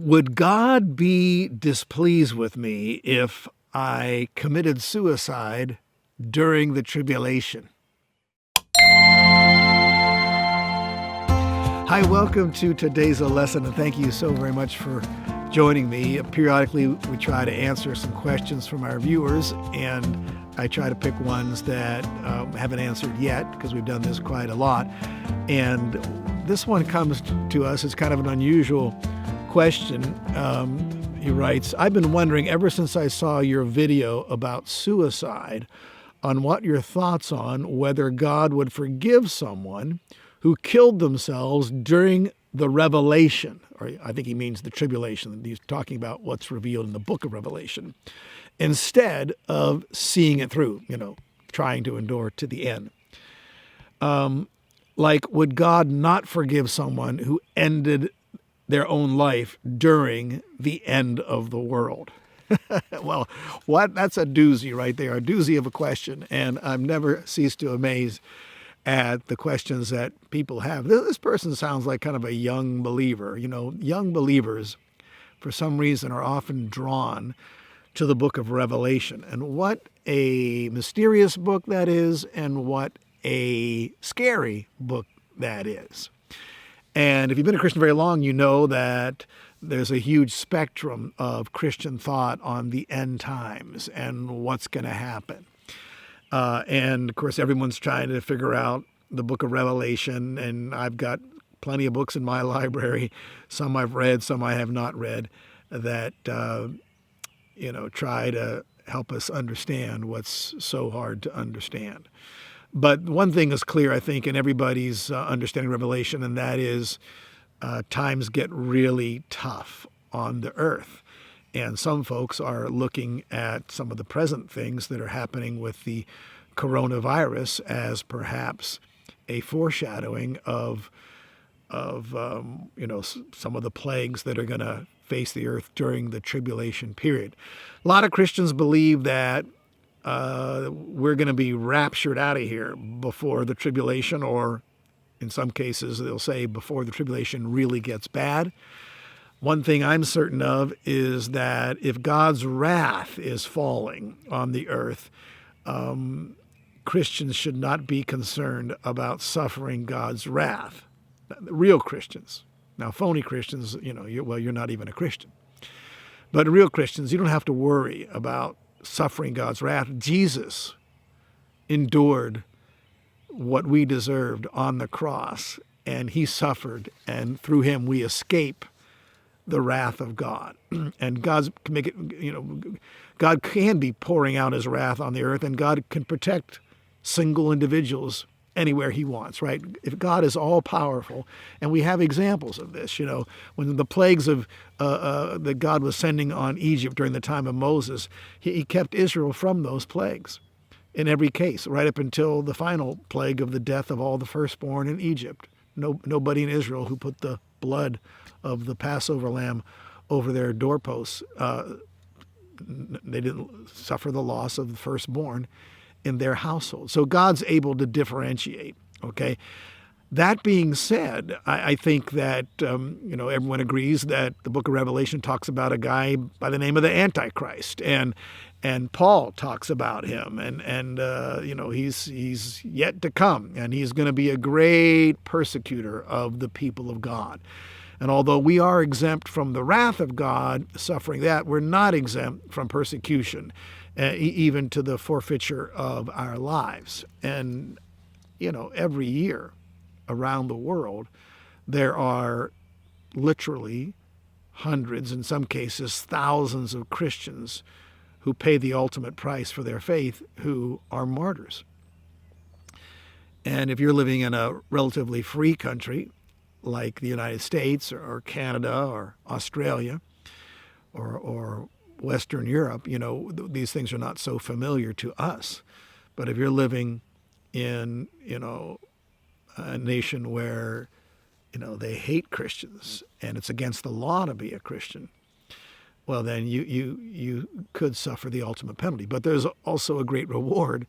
Would God be displeased with me if I committed suicide during the tribulation? Hi, welcome to today's lesson, and thank you so very much for joining me. Periodically, we try to answer some questions from our viewers, and I try to pick ones that haven't answered yet, because we've done this quite a lot. And this one comes to us as kind of an unusual question. He writes, I've been wondering ever since I saw your video about suicide on what your thoughts on whether God would forgive someone who killed themselves during the revelation, or I think he means the tribulation. He's talking about what's revealed in the book of Revelation, instead of seeing it through, trying to endure to the end. Like, would God not forgive someone who ended their own life during the end of the world? Well, that's a doozy right there, a doozy of a question. And I've never ceased to amaze at the questions that people have. This person sounds like kind of a young believer. Young believers, for some reason, are often drawn to the book of Revelation. And what a mysterious book that is, and what a scary book that is. And if you've been a Christian very long, you know that there's a huge spectrum of Christian thought on the end times and what's going to happen. And of course, everyone's trying to figure out the book of Revelation, and I've got plenty of books in my library. Some I've read, some I have not read, that try to help us understand what's so hard to understand. But one thing is clear, I think, in everybody's understanding Revelation, and that is times get really tough on the earth. And some folks are looking at some of the present things that are happening with the coronavirus as perhaps a foreshadowing of some of the plagues that are going to face the earth during the tribulation period. A lot of Christians believe that we're going to be raptured out of here before the tribulation, or in some cases they'll say before the tribulation really gets bad. One thing I'm certain of is that if God's wrath is falling on the earth, Christians should not be concerned about suffering God's wrath. Real Christians. Now, phony Christians, you're not even a Christian. But real Christians, you don't have to worry about suffering God's wrath. Jesus endured what we deserved on the cross, and he suffered, and through him we escape the wrath of God. And God can be pouring out his wrath on the earth, and God can protect single individuals anywhere he wants, right? If God is all powerful, and we have examples of this, when the plagues of that God was sending on Egypt during the time of Moses, he kept Israel from those plagues in every case, right up until the final plague of the death of all the firstborn in Egypt. Nobody in Israel who put the blood of the Passover lamb over their doorposts, they didn't suffer the loss of the firstborn in their household. So God's able to differentiate, okay? That being said, I think that, everyone agrees that the book of Revelation talks about a guy by the name of the Antichrist, and Paul talks about him, and he's yet to come, and he's going to be a great persecutor of the people of God. And although we are exempt from the wrath of God, suffering that, we're not exempt from persecution, even to the forfeiture of our lives. And, every year around the world, there are literally hundreds, in some cases thousands of Christians who pay the ultimate price for their faith, who are martyrs. And if you're living in a relatively free country like the United States or Canada or Australia or Western Europe, these things are not so familiar to us. But if you're living in, a nation where, they hate Christians and it's against the law to be a Christian, well, then you could suffer the ultimate penalty. But there's also a great reward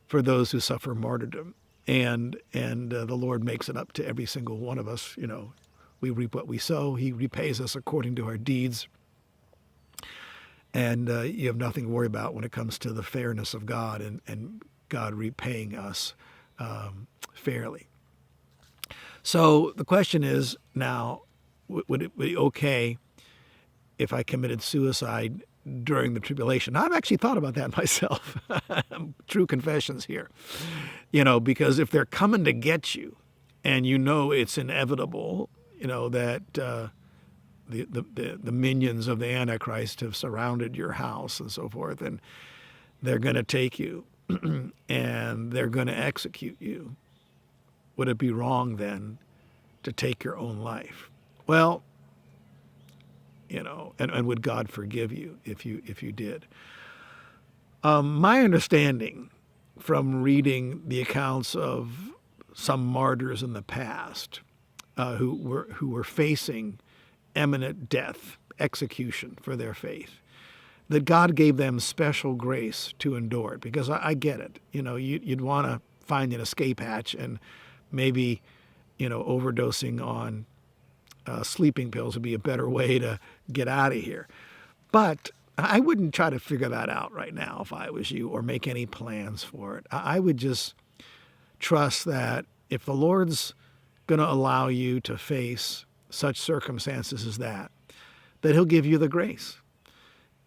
for those who suffer martyrdom. And the Lord makes it up to every single one of us, We reap what we sow. He repays us according to our deeds. And you have nothing to worry about when it comes to the fairness of God and God repaying us fairly. So the question is now, would it be okay if I committed suicide during the tribulation? I've actually thought about that myself. True confessions here. Because if they're coming to get you and it's inevitable, that the minions of the Antichrist have surrounded your house and so forth, and they're going to take you and they're going to execute you, would it be wrong then to take your own life? Well, and would God forgive you if you did? My understanding from reading the accounts of some martyrs in the past who were facing imminent death, execution for their faith, that God gave them special grace to endure it. Because I get it. You'd want to find an escape hatch, and maybe, overdosing on sleeping pills would be a better way to get out of here. But I wouldn't try to figure that out right now if I was you, or make any plans for it. I would just trust that if the Lord's going to allow you to face such circumstances as that He'll give you the grace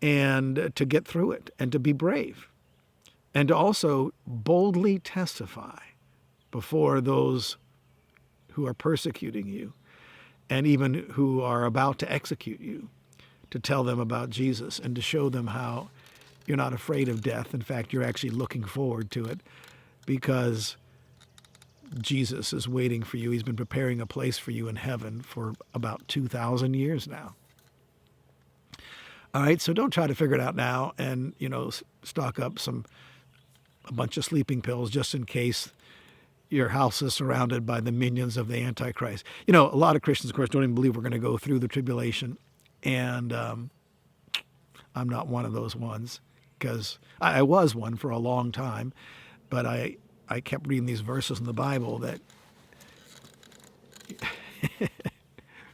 and to get through it and to be brave and to also boldly testify before those who are persecuting you and even who are about to execute you, to tell them about Jesus and to show them how you're not afraid of death. In fact, you're actually looking forward to it because Jesus is waiting for you. He's been preparing a place for you in heaven for about 2,000 years now. All right, so don't try to figure it out now and, stock up a bunch of sleeping pills just in case your house is surrounded by the minions of the Antichrist. A lot of Christians, of course, don't even believe we're going to go through the tribulation. And I'm not one of those ones, because I was one for a long time, but I kept reading these verses in the Bible that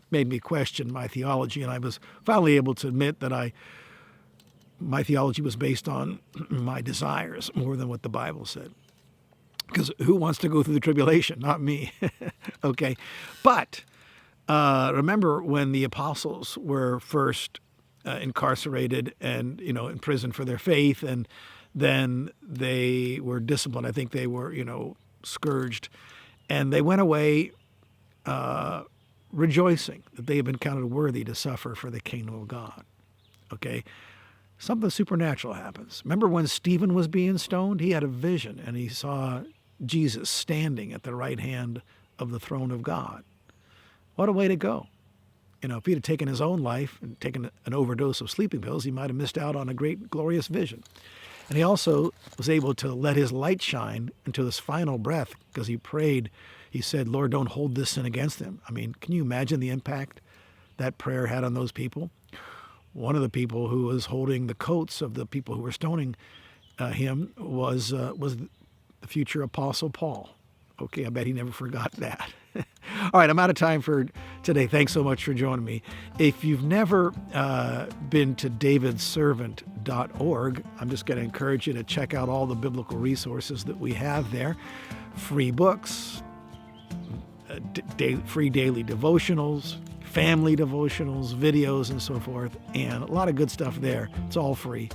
made me question my theology, and I was finally able to admit that my theology was based on my desires more than what the Bible said. Because who wants to go through the tribulation? Not me. Okay. But remember when the apostles were first incarcerated and, in prison for their faith, and then they were disciplined. I think they were, scourged. And they went away rejoicing that they had been counted worthy to suffer for the kingdom of God. Okay? Something supernatural happens. Remember when Stephen was being stoned? He had a vision, and he saw Jesus standing at the right hand of the throne of God. What a way to go. If he'd have taken his own life and taken an overdose of sleeping pills, he might have missed out on a great, glorious vision. And he also was able to let his light shine until his final breath, because he prayed. He said, Lord, don't hold this sin against them. I mean, can you imagine the impact that prayer had on those people? One of the people who was holding the coats of the people who were stoning him was the future Apostle Paul. Okay, I bet he never forgot that. All right, I'm out of time for today. Thanks so much for joining me. If you've never been to davidservant.org, I'm just going to encourage you to check out all the biblical resources that we have there. Free books, free daily devotionals, family devotionals, videos, and so forth, and a lot of good stuff there. It's all free,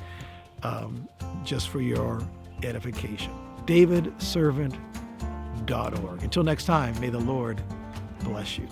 just for your edification. davidservant.org. Until next time, may the Lord bless you.